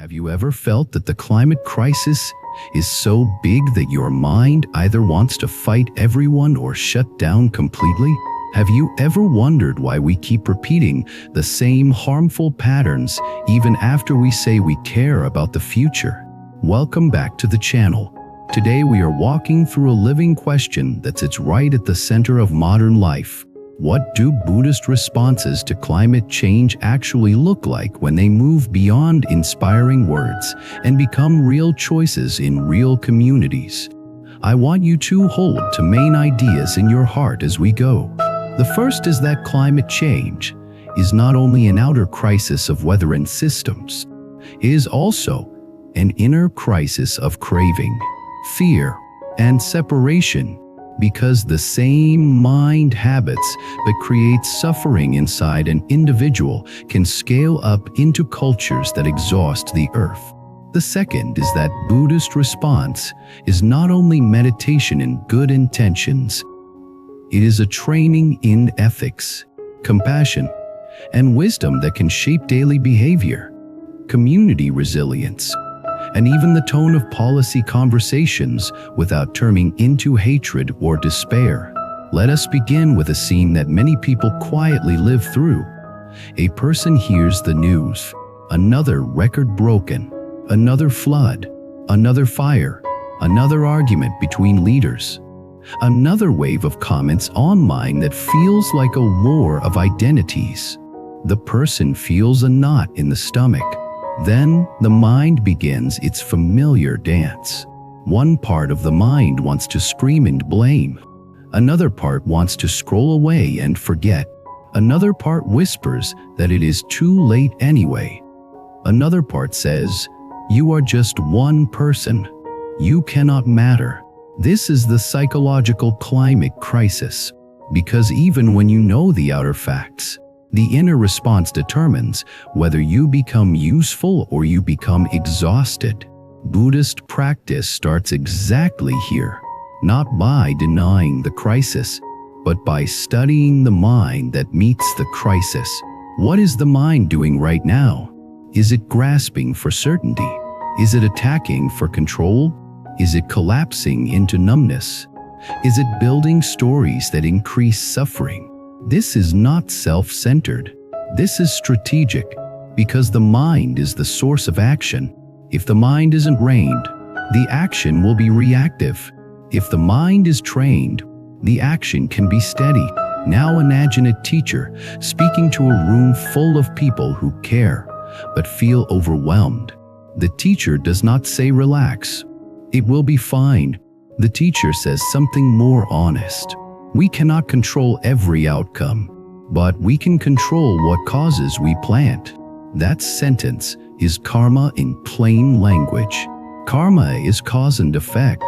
Have you ever felt that the climate crisis is so big that your mind either wants to fight everyone or shut down completely? Have you ever wondered why we keep repeating the same harmful patterns even after we say we care about the future? Welcome back to the channel. Today we are walking through a living question that sits right at the center of modern life. What do Buddhist responses to climate change actually look like when they move beyond inspiring words and become real choices in real communities? I want you to hold to main ideas in your heart as we go. The first is that climate change is not only an outer crisis of weather and systems, it is also an inner crisis of craving, fear, and separation. Because the same mind habits that create suffering inside an individual can scale up into cultures that exhaust the earth. The second is that Buddhist response is not only meditation and good intentions, it is a training in ethics, compassion, and wisdom that can shape daily behavior, community resilience, and even the tone of policy conversations without turning into hatred or despair. Let us begin with a scene that many people quietly live through. A person hears the news. Another record broken, another flood, another fire, another argument between leaders, another wave of comments online that feels like a war of identities. The person feels a knot in the stomach. Then the mind begins its familiar dance. One part of the mind wants to scream and blame. Another part wants to scroll away and forget. Another part whispers that it is too late anyway. Another part says, "You are just one person. You cannot matter." This is the psychological climate crisis, because even when you know the outer facts, the inner response determines whether you become useful or you become exhausted. Buddhist practice starts exactly here, not by denying the crisis, but by studying the mind that meets the crisis. What is the mind doing right now? Is it grasping for certainty? Is it attacking for control? Is it collapsing into numbness? Is it building stories that increase suffering? This is not self-centered. This is strategic, because the mind is the source of action. If the mind isn't trained, the action will be reactive. If the mind is trained, the action can be steady. Now imagine a teacher speaking to a room full of people who care, but feel overwhelmed. The teacher does not say relax. It will be fine. The teacher says something more honest. We cannot control every outcome, but we can control what causes we plant. That sentence is karma in plain language. Karma is cause and effect.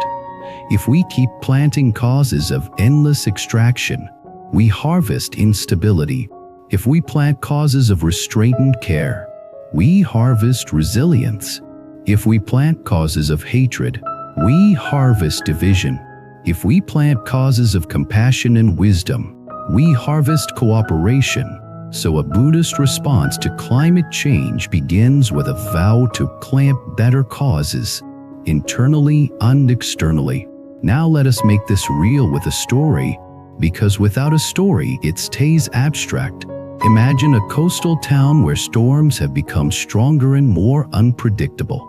If we keep planting causes of endless extraction, we harvest instability. If we plant causes of restraint and care, we harvest resilience. If we plant causes of hatred, we harvest division. If we plant causes of compassion and wisdom, we harvest cooperation. So a Buddhist response to climate change begins with a vow to plant better causes, internally and externally. Now let us make this real with a story, because without a story it stays abstract. Imagine a coastal town where storms have become stronger and more unpredictable.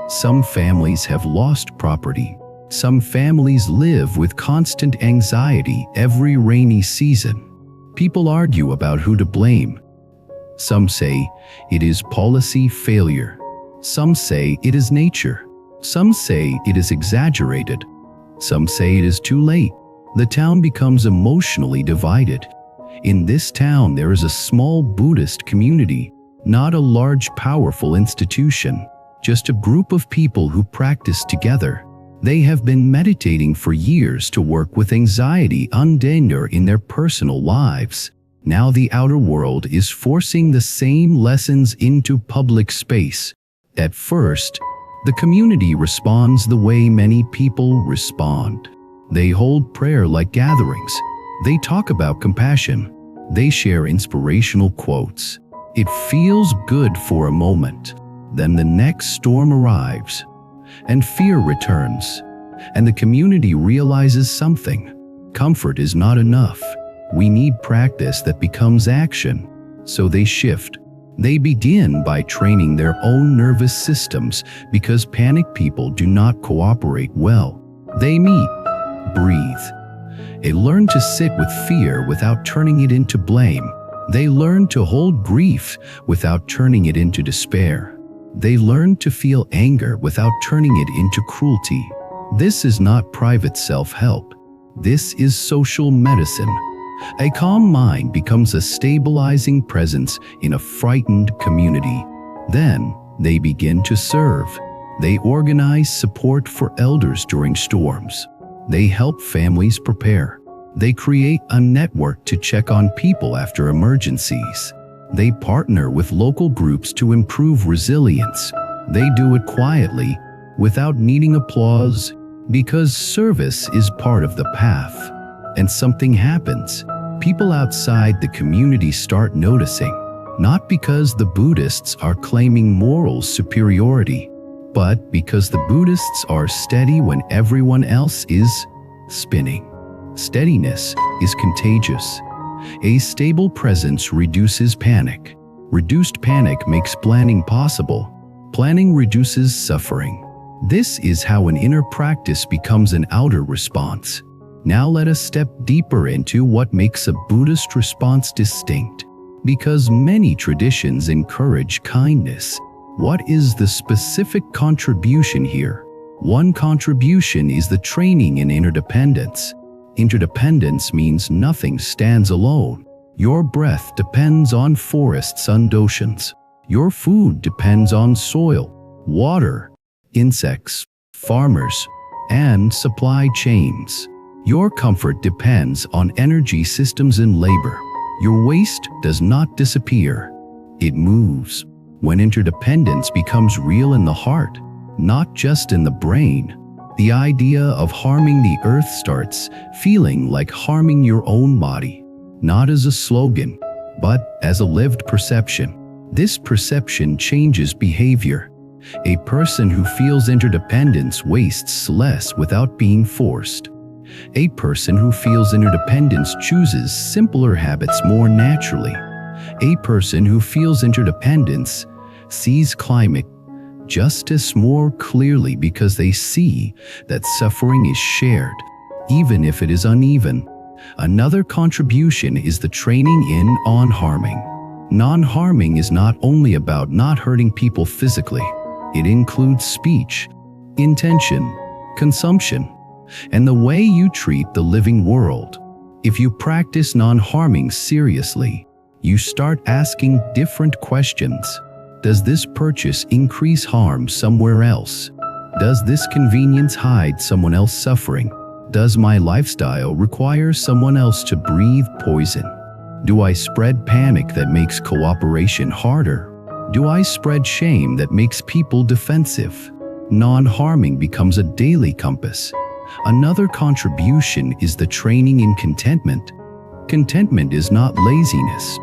Some families have lost property. Some families live with constant anxiety every rainy season. People argue about who to blame. Some say it is policy failure. Some say it is nature. Some say it is exaggerated. Some say it is too late. The town becomes emotionally divided. In this town, there is a small Buddhist community, not a large, powerful institution, just a group of people who practice together. They have been meditating for years to work with anxiety and anger in their personal lives. Now the outer world is forcing the same lessons into public space. At first, the community responds the way many people respond. They hold prayer-like gatherings. They talk about compassion. They share inspirational quotes. It feels good for a moment. Then the next storm arrives, and fear returns, and the community realizes something. Comfort is not enough. We need practice that becomes action. So they shift. They begin by training their own nervous systems because panic people do not cooperate well. They meet, breathe. They learn to sit with fear without turning it into blame. They learn to hold grief without turning it into despair. They learn to feel anger without turning it into cruelty. This is not private self-help. This is social medicine. A calm mind becomes a stabilizing presence in a frightened community. Then they begin to serve. They organize support for elders during storms. They help families prepare. They create a network to check on people after emergencies. They partner with local groups to improve resilience. They do it quietly, without needing applause, because service is part of the path. And something happens. People outside the community start noticing, not because the Buddhists are claiming moral superiority, but because the Buddhists are steady when everyone else is spinning. Steadiness is contagious. A stable presence reduces panic. Reduced panic makes planning possible. Planning reduces suffering. This is how an inner practice becomes an outer response. Now let us step deeper into what makes a Buddhist response distinct. Because many traditions encourage kindness, what is the specific contribution here? One contribution is the training in interdependence. Interdependence means nothing stands alone. Your breath depends on forests and oceans. Your food depends on soil, water, insects, farmers, and supply chains. Your comfort depends on energy systems and labor. Your waste does not disappear. It moves. When interdependence becomes real in the heart, not just in the brain, the idea of harming the earth starts feeling like harming your own body, not as a slogan, but as a lived perception. This perception changes behavior. A person who feels interdependence wastes less without being forced. A person who feels interdependence chooses simpler habits more naturally. A person who feels interdependence sees climate justice more clearly because they see that suffering is shared, even if it is uneven. Another contribution is the training in non-harming. Non-harming is not only about not hurting people physically. It includes speech, intention, consumption, and the way you treat the living world. If you practice non-harming seriously, you start asking different questions. Does this purchase increase harm somewhere else? Does this convenience hide someone else's suffering? Does my lifestyle require someone else to breathe poison? Do I spread panic that makes cooperation harder? Do I spread shame that makes people defensive? Non-harming becomes a daily compass. Another contribution is the training in contentment. Contentment is not laziness.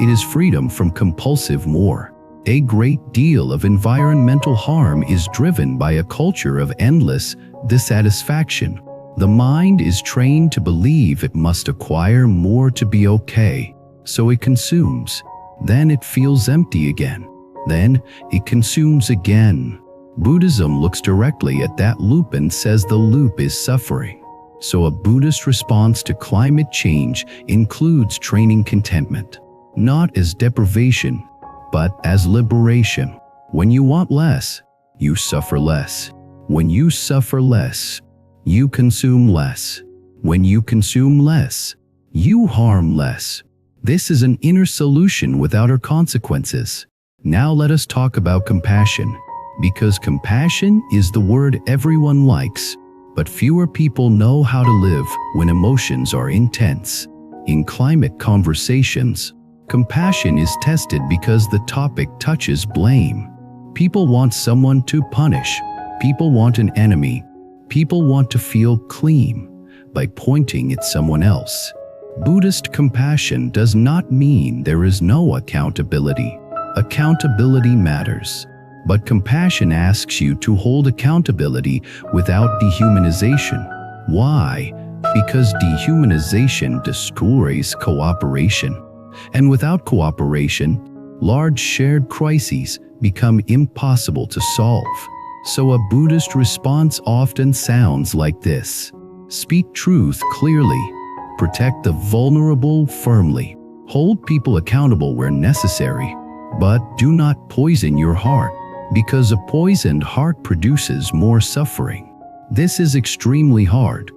It is freedom from compulsive more. A great deal of environmental harm is driven by a culture of endless dissatisfaction. The mind is trained to believe it must acquire more to be okay, so it consumes. Then it feels empty again. Then it consumes again. Buddhism looks directly at that loop and says the loop is suffering. So a Buddhist response to climate change includes training contentment, not as deprivation, but as liberation. When you want less, you suffer less. When you suffer less, you consume less. When you consume less, you harm less. This is an inner solution with outer consequences. Now let us talk about compassion. Because compassion is the word everyone likes, but fewer people know how to live when emotions are intense. In climate conversations, compassion is tested because the topic touches blame. People want someone to punish. People want an enemy. People want to feel clean by pointing at someone else. Buddhist compassion does not mean there is no accountability. Accountability matters. But compassion asks you to hold accountability without dehumanization. Why? Because dehumanization destroys cooperation. And without cooperation, large shared crises become impossible to solve. So a Buddhist response often sounds like this: speak truth clearly, protect the vulnerable firmly, hold people accountable where necessary, but do not poison your heart, because a poisoned heart produces more suffering. This is extremely hard,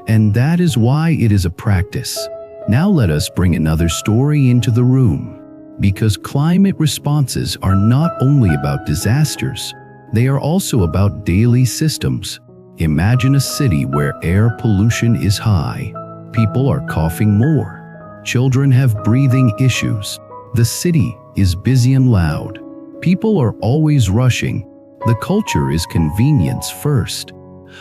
and that is why it is a practice. Now let us bring another story into the room, because climate responses are not only about disasters, they are also about daily systems. Imagine a city where air pollution is high, people are coughing more, children have breathing issues, the city is busy and loud, people are always rushing, the culture is convenience first.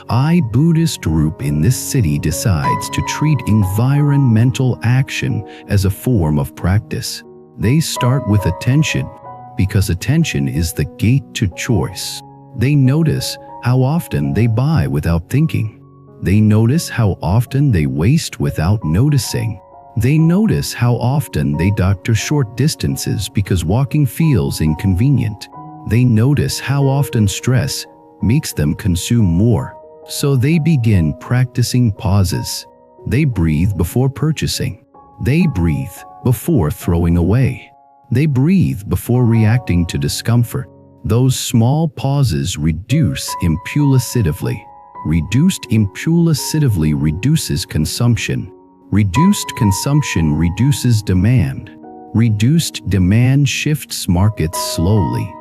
A Buddhist group in this city decides to treat environmental action as a form of practice. They start with attention, because attention is the gate to choice. They notice how often they buy without thinking. They notice how often they waste without noticing. They notice how often they doctor short distances because walking feels inconvenient. They notice how often stress makes them consume more. So they begin practicing pauses. They breathe before purchasing. They breathe before throwing away. They breathe before reacting to discomfort. Those small pauses reduce impulsively. Reduced impulsively reduces consumption. Reduced consumption reduces demand. Reduced demand shifts markets slowly.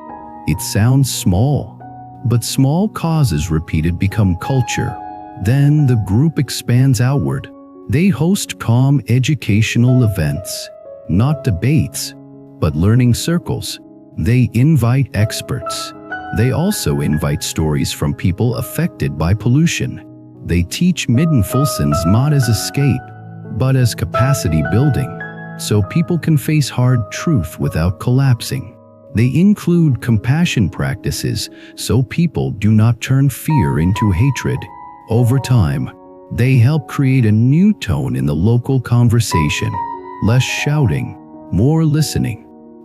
It sounds small, but small causes repeated become culture. Then the group expands outward. They host calm educational events, not debates, but learning circles. They invite experts. They also invite stories from people affected by pollution. They teach mindfulness not as escape, but as capacity building, so people can face hard truth without collapsing. They include compassion practices so people do not turn fear into hatred. Over time, they help create a new tone in the local conversation. Less shouting, more listening,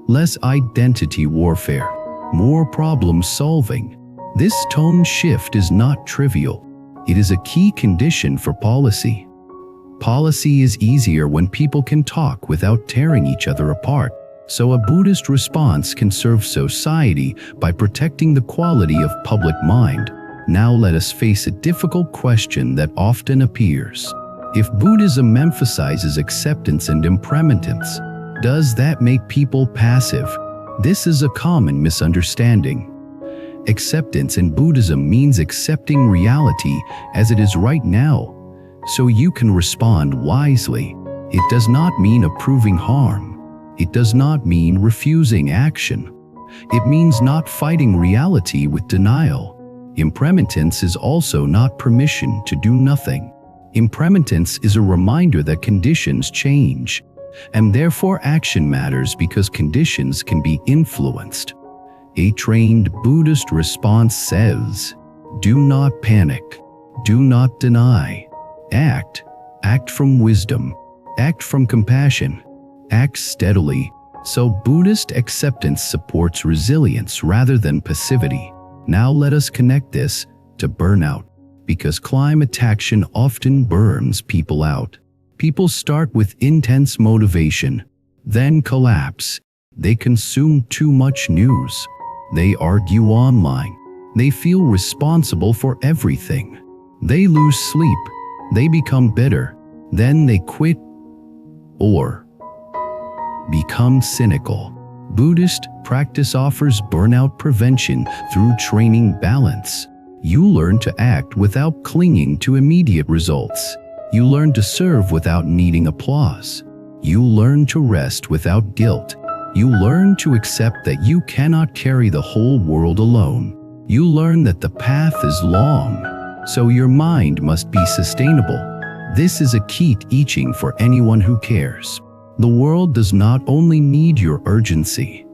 less identity warfare, more problem solving. This tone shift is not trivial. It is a key condition for policy. Policy is easier when people can talk without tearing each other apart. So a Buddhist response can serve society by protecting the quality of public mind. Now let us face a difficult question that often appears. If Buddhism emphasizes acceptance and impermanence, does that make people passive? This is a common misunderstanding. Acceptance in Buddhism means accepting reality as it is right now, so you can respond wisely. It does not mean approving harm. It does not mean refusing action. It means not fighting reality with denial. Impermanence is also not permission to do nothing. Impermanence is a reminder that conditions change, and therefore action matters because conditions can be influenced. A trained Buddhist response says, do not panic, do not deny, act from wisdom, act from compassion, act steadily. So Buddhist acceptance supports resilience rather than passivity. Now let us connect this to burnout, because climate action often burns people out. People start with intense motivation, then collapse. They consume too much news. They argue online. They feel responsible for everything. They lose sleep. They become bitter. Then they quit or become cynical. Buddhist practice offers burnout prevention through training balance. You learn to act without clinging to immediate results. You learn to serve without needing applause. You learn to rest without guilt. You learn to accept that you cannot carry the whole world alone. You learn that the path is long, so your mind must be sustainable. This is a key teaching for anyone who cares. The world does not only need your urgency.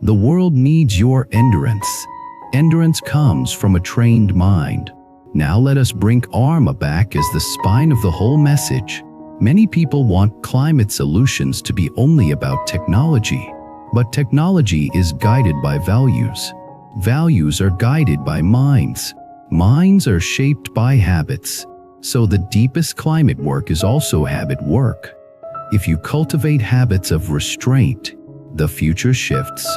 The world needs your endurance. Endurance comes from a trained mind. Now let us bring Arma back as the spine of the whole message. Many people want climate solutions to be only about technology, but technology is guided by values. Values are guided by minds. Minds are shaped by habits. So the deepest climate work is also habit work. If you cultivate habits of restraint, the future shifts.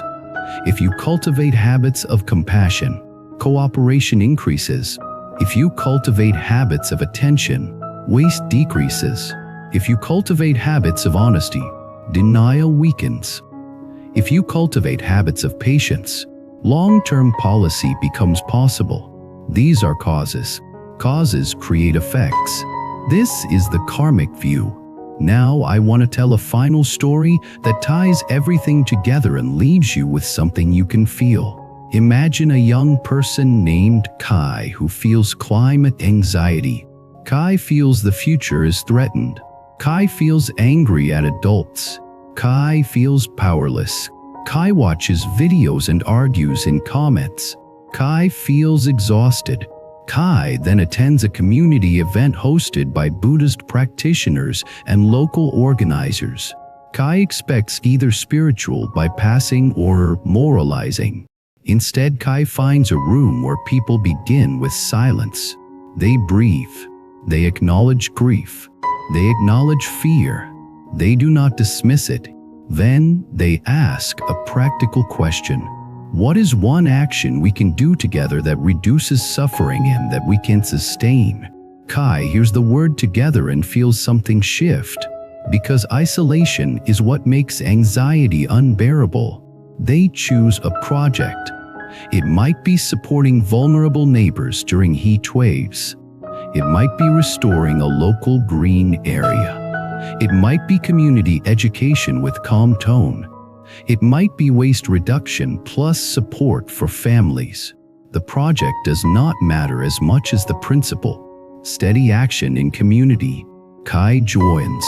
If you cultivate habits of compassion, cooperation increases. If you cultivate habits of attention, waste decreases. If you cultivate habits of honesty, denial weakens. If you cultivate habits of patience, long-term policy becomes possible. These are causes. Causes create effects. This is the karmic view. Now I want to tell a final story that ties everything together and leaves you with something you can feel. Imagine a young person named Kai who feels climate anxiety. Kai feels the future is threatened. Kai feels angry at adults. Kai feels powerless. Kai watches videos and argues in comments. Kai feels exhausted. Kai then attends a community event hosted by Buddhist practitioners and local organizers. Kai expects either spiritual bypassing or moralizing. Instead, Kai finds a room where people begin with silence. They breathe. They acknowledge grief. They acknowledge fear. They do not dismiss it. Then they ask a practical question. What is one action we can do together that reduces suffering and that we can sustain? Kai hears the word together and feels something shift. Because isolation is what makes anxiety unbearable. They choose a project. It might be supporting vulnerable neighbors during heat waves. It might be restoring a local green area. It might be community education with calm tone. It might be waste reduction plus support for families. The project does not matter as much as the principle. Steady action in community. Kai joins.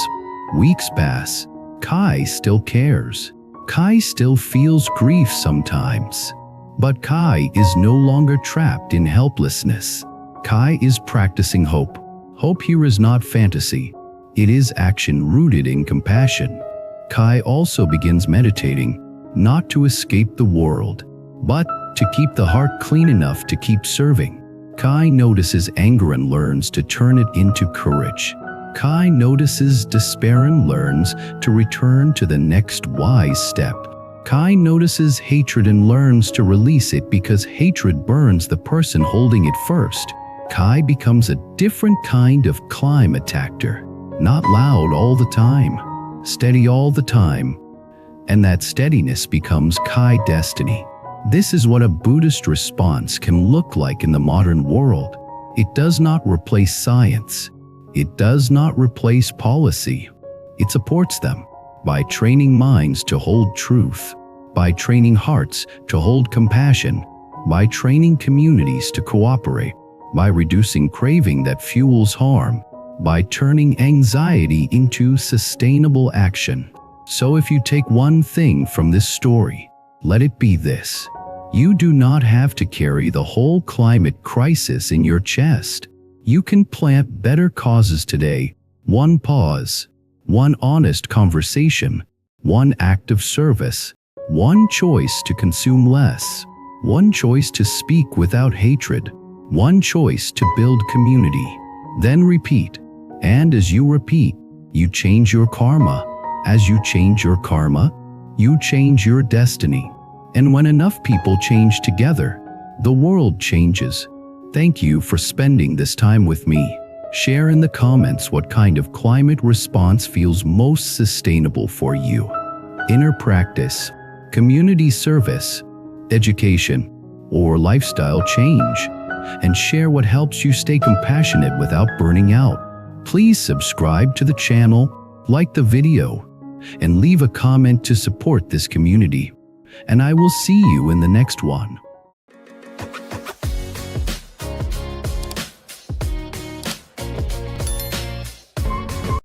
Weeks pass. Kai still cares. Kai still feels grief sometimes. But Kai is no longer trapped in helplessness. Kai is practicing hope. Hope here is not fantasy. It is action rooted in compassion. Kai also begins meditating, not to escape the world, but to keep the heart clean enough to keep serving. Kai notices anger and learns to turn it into courage. Kai notices despair and learns to return to the next wise step. Kai notices hatred and learns to release it because hatred burns the person holding it first. Kai becomes a different kind of climate actor, not loud all the time, steady all the time, and that steadiness becomes Kai destiny. This is what a Buddhist response can look like in the modern world. It does not replace science. It does not replace policy. It supports them by training minds to hold truth, by training hearts to hold compassion, by training communities to cooperate, by reducing craving that fuels harm, by turning anxiety into sustainable action. So if you take one thing from this story, let it be this. You do not have to carry the whole climate crisis in your chest. You can plant better causes today. One pause, one honest conversation, one act of service, one choice to consume less, one choice to speak without hatred, one choice to build community. Then repeat. And as you repeat, you change your karma. As you change your karma, you change your destiny. And when enough people change together, the world changes. Thank you for spending this time with me. Share in the comments what kind of climate response feels most sustainable for you. Inner practice, community service, education, or lifestyle change. And share what helps you stay compassionate without burning out. Please subscribe to the channel, like the video, and leave a comment to support this community. And I will see you in the next one.